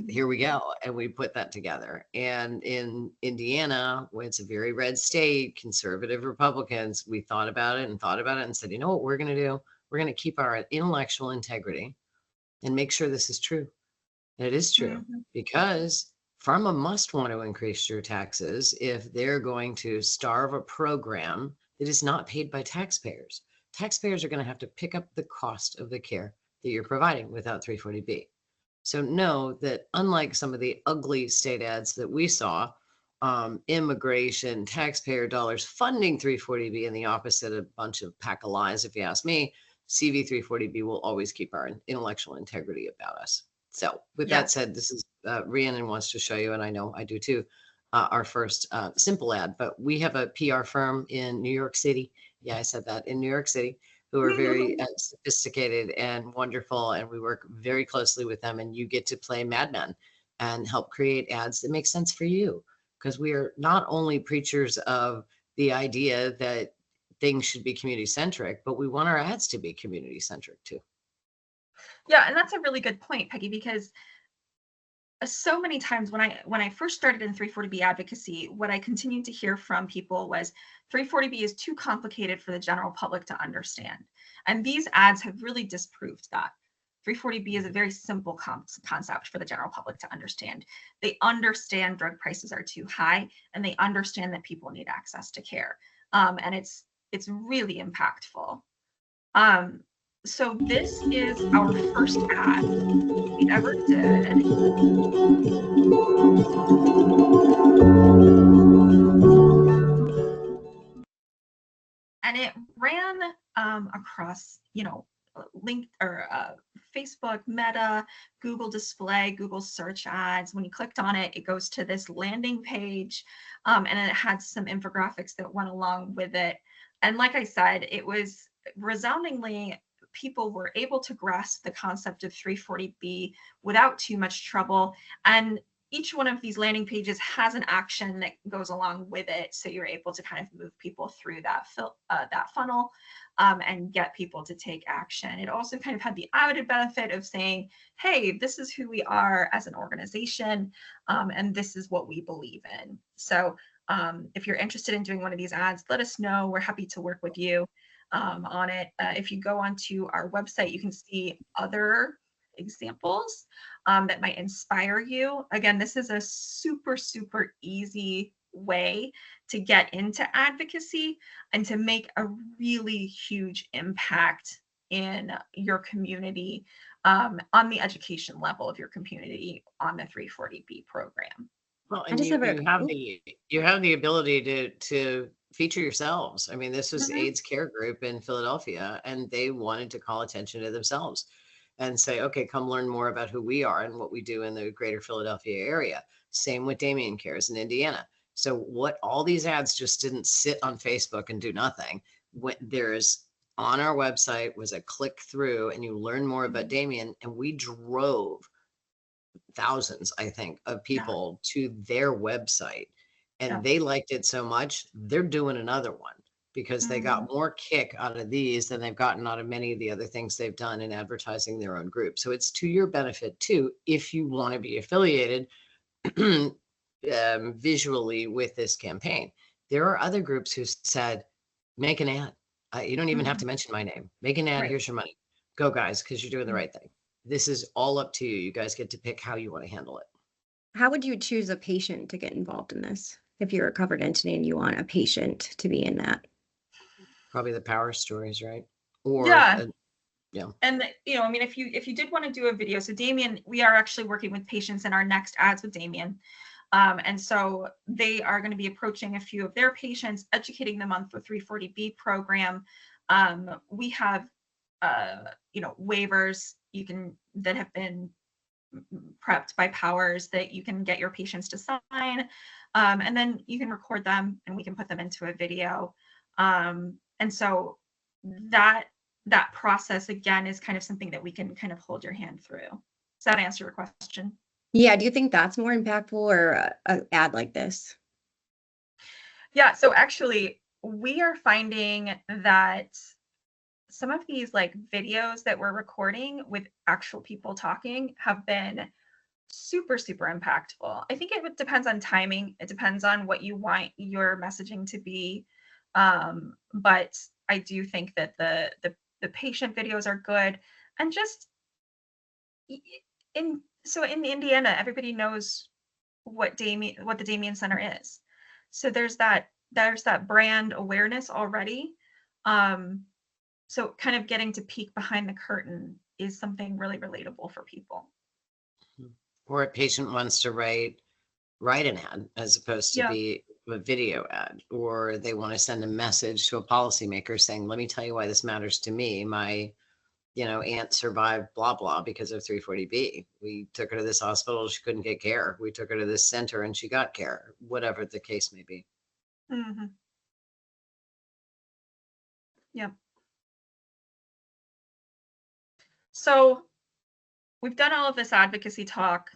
Here we go. And we put that together. And in Indiana, where it's a very red state, conservative Republicans, we thought about it and said, you know what we're going to do? We're going to keep our intellectual integrity and make sure this is true. And it is true because pharma must want to increase your taxes if they're going to starve a program that is not paid by taxpayers. Taxpayers are going to have to pick up the cost of the care that you're providing without 340B. So know that unlike some of the ugly state ads that we saw, immigration, taxpayer dollars funding 340B, and the opposite, a bunch of pack of lies, if you ask me, CV 340B will always keep our intellectual integrity about us. So with that said, this is Rhiannon wants to show you, and I know I do too, our first simple ad, but we have a PR firm in New York City. Yeah, I said that, in New York City, who are very sophisticated and wonderful. And we work very closely with them, and you get to play madmen and help create ads that make sense for you. Because we are not only preachers of the idea that things should be community centric, but we want our ads to be community centric too. Yeah, and that's a really good point, Peggy, because so many times when I first started in 340B advocacy, what I continued to hear from people was 340B is too complicated for the general public to understand. And these ads have really disproved that. 340B is a very simple concept for the general public to understand. They understand drug prices are too high, and they understand that people need access to care. And it's really impactful. So this is our first ad we ever did. And it ran across, linked or Facebook, Meta, Google Display, Google Search Ads. When you clicked on it, it goes to this landing page, and it had some infographics that went along with it. And like I said, it was resoundingly, people were able to grasp the concept of 340B without too much trouble. And each one of these landing pages has an action that goes along with it. So you're able to kind of move people through that funnel and get people to take action. It also kind of had the added benefit of saying, hey, this is who we are as an organization, and this is what we believe in. So if you're interested in doing one of these ads, let us know. We're happy to work with you on it. If you go onto our website, you can see other examples that might inspire you. Again, this is a super, super easy way to get into advocacy and to make a really huge impact in your community, on the education level of your community on the 340B program. Well, and you have the ability to feature yourselves. I mean, this was AIDS Care Group in Philadelphia, and they wanted to call attention to themselves. and say, okay, come learn more about who we are and what we do in the greater Philadelphia area. Same with Damien Cares in Indiana. So what all these ads just didn't sit on Facebook and do nothing. There's on our website was a click through and you learn more about Damien, and we drove thousands, I think, of people to their website, and they liked it so much, they're doing another one because they got more kick out of these than they've gotten out of many of the other things they've done in advertising their own group. So it's to your benefit too, if you want to be affiliated visually with this campaign. There are other groups who said, make an ad. You don't even have to mention my name. Make an ad. Here's your money. Go, guys, because you're doing the right thing. This is all up to you. You guys get to pick how you want to handle it. How would you choose a patient to get involved in this? If you're a covered entity and you want a patient to be in that? Probably the power stories, right? Or And I mean, if you did want to do a video, so Damien, we are actually working with patients in our next ads with Damien. And so they are going to be approaching a few of their patients, educating them on the 340B program. We have, waivers that have been prepped by powers that you can get your patients to sign. And then you can record them and we can put them into a video. And so that process again is kind of something that we can kind of hold your hand through. Does that answer your question? Yeah. Do you think that's more impactful or an ad like this? Yeah. So actually, we are finding that some of these like videos that we're recording with actual people talking have been super, super impactful. I think it depends on timing. It depends on what you want your messaging to be. But I do think that the patient videos are good. And just in Indiana, everybody knows what the Damien Center is. So there's that brand awareness already. So kind of getting to peek behind the curtain is something really relatable for people. Or a patient wants to write an ad as opposed to be a video ad, or they want to send a message to a policymaker saying, let me tell you why this matters to me. My, aunt survived blah, blah because of 340B. We took her to this hospital. She couldn't get care. We took her to this center and she got care, whatever the case may be. Mm-hmm. Yep. So we've done all of this advocacy talk.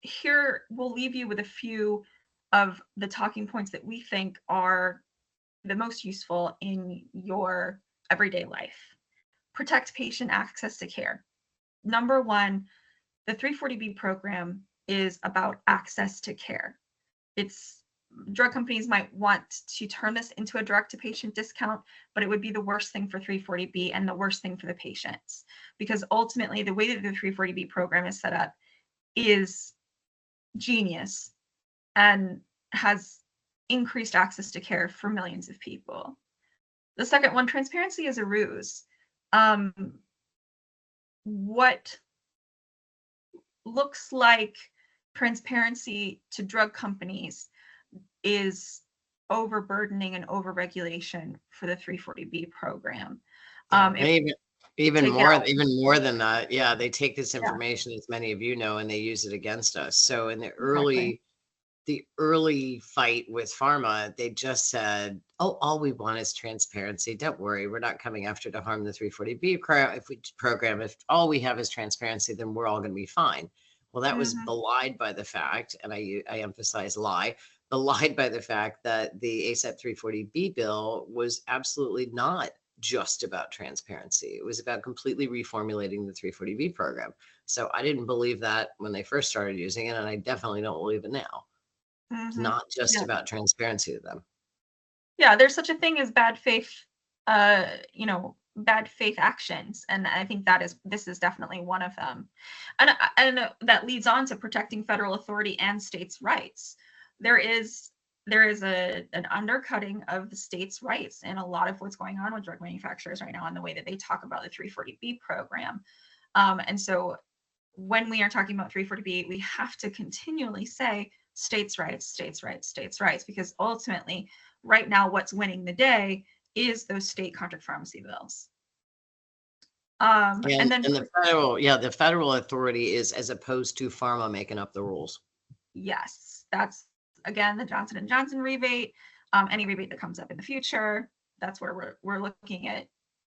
Here, we'll leave you with a few of the talking points that we think are the most useful in your everyday life. Protect patient access to care. Number one, the 340B program is about access to care. Drug companies might want to turn this into a direct-to-patient discount, but it would be the worst thing for 340B and the worst thing for the patients, because ultimately the way that the 340B program is set up is genius and has increased access to care for millions of people. The second one, transparency is a ruse. What looks like transparency to drug companies is overburdening and overregulation for the 340B program. Even more than that. Yeah, they take this information, as many of you know, and they use it against us. So in the early fight with pharma, they just said, oh, all we want is transparency. Don't worry, we're not coming after to harm the 340B program. If all we have is transparency, then we're all going to be fine. Well, that was belied by the fact, and I emphasize belied by the fact that the ASAP 340B bill was absolutely not just about transparency. It was about completely reformulating the 340B program. So I didn't believe that when they first started using it, and I definitely don't believe it now. It's not just about transparency to them. Yeah, there's such a thing as bad faith, bad faith actions, and I think this is definitely one of them. And that leads on to protecting federal authority and states' rights. There is an undercutting of the states' rights in a lot of what's going on with drug manufacturers right now and the way that they talk about the 340B program. And so when we are talking about 340B, we have to continually say states' rights, states' rights, states' rights, because ultimately, right now, what's winning the day is those state contract pharmacy bills. And then the federal authority is as opposed to pharma making up the rules. yes, that's again the Johnson & Johnson rebate. Any rebate that comes up in the future, that's where we're looking at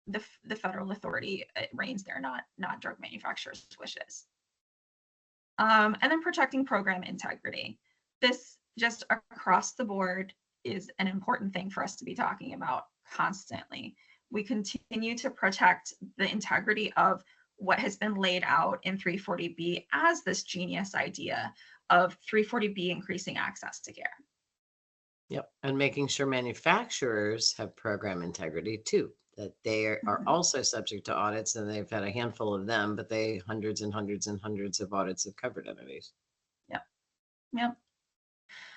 the federal authority reigns there, not drug manufacturers' wishes. And then protecting program integrity. This just across the board is an important thing for us to be talking about constantly. We continue to protect the integrity of what has been laid out in 340B as this genius idea of 340B increasing access to care. Yep. And making sure manufacturers have program integrity too, that they are also subject to audits, and they've had a handful of them, but they hundreds and hundreds and hundreds of audits of covered entities. Yep. Yep.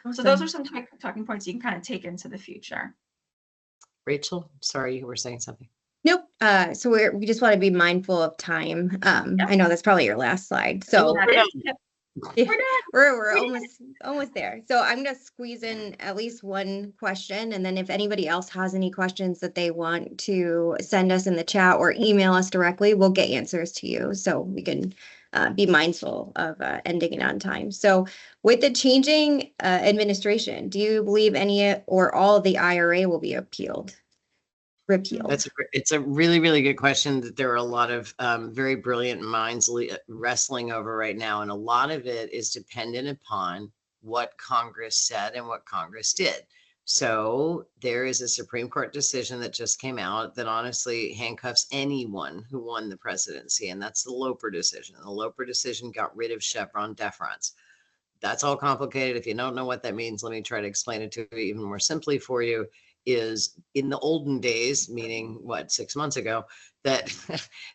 Awesome. So those are some talking points you can kind of take into the future. Rachel, sorry, you were saying something. Nope. So we just want to be mindful of time. I know that's probably your last slide. So we're almost there. So I'm going to squeeze in at least one question. And then if anybody else has any questions that they want to send us in the chat or email us directly, we'll get answers to you. So we can be mindful of ending it on time. So with the changing administration, do you believe any or all of the IRA will be repealed? It's a really, really good question that there are a lot of very brilliant minds wrestling over right now. And a lot of it is dependent upon what Congress said and what Congress did. So there is a Supreme Court decision that just came out that honestly handcuffs anyone who won the presidency. And that's the Loper decision. The Loper decision got rid of Chevron deference. That's all complicated. If you don't know what that means, let me try to explain it to you even more simply for you. Is in the olden days, meaning 6 months ago, that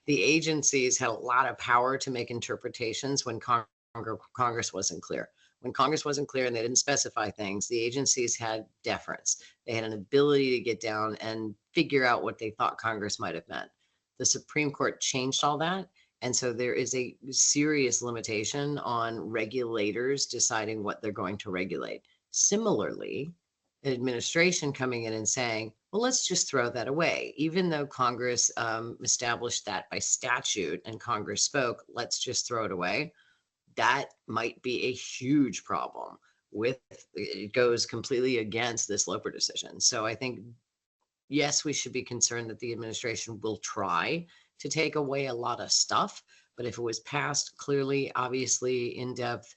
the agencies had a lot of power to make interpretations when Congress wasn't clear. When Congress wasn't clear and they didn't specify things, the agencies had deference. They had an ability to get down and figure out what they thought Congress might have meant. The Supreme Court changed all that. And so there is a serious limitation on regulators deciding what they're going to regulate. Similarly, administration coming in and saying, well, let's just throw that away. Even though Congress established that by statute and Congress spoke, let's just throw it away. That might be a huge problem it goes completely against this Loper decision. So I think, yes, we should be concerned that the administration will try to take away a lot of stuff. But if it was passed clearly, obviously, in depth,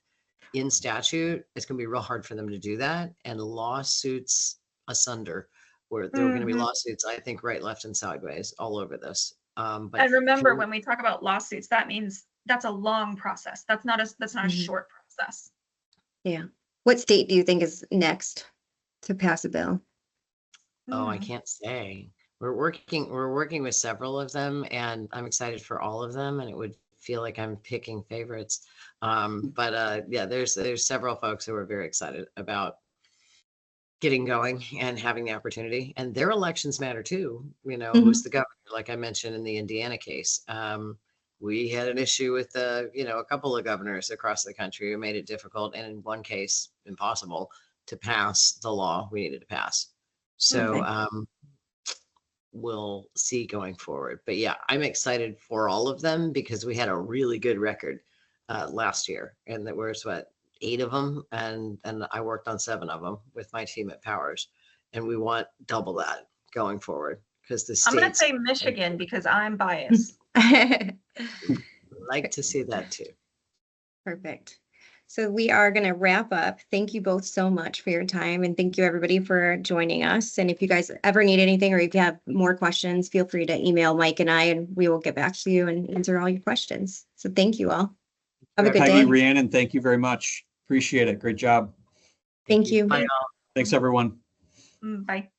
in statute, it's going to be real hard for them to do that. And lawsuits asunder, where there are going to be lawsuits, I think, right, left, and sideways all over this. But and remember, when we talk about lawsuits, that means that's a long process. That's not a short process. Yeah. What state do you think is next to pass a bill? Oh, I can't say. We're working with several of them, and I'm excited for all of them. And it would feel like I'm picking favorites. Yeah, there's several folks who are very excited about getting going and having the opportunity, and their elections matter too. Who's the governor? Like I mentioned in the Indiana case, we had an issue with a couple of governors across the country who made it difficult, and in one case, impossible to pass the law we needed to pass. So we'll see going forward. But yeah, I'm excited for all of them because we had a really good record last year, and there was 8 of them, and I worked on 7 of them with my team at Powers, and we want double that going forward because the states. I'm going to say Michigan because I'm biased. Like to see that too. Perfect. So we are going to wrap up. Thank you both so much for your time, and thank you everybody for joining us. And if you guys ever need anything or if you have more questions, feel free to email Mike and I, and we will get back to you and answer all your questions. So thank you all. Have a good day. Rhiannon, thank you very much. Appreciate it. Great job. Thank you. Bye all. Thanks, everyone. Bye.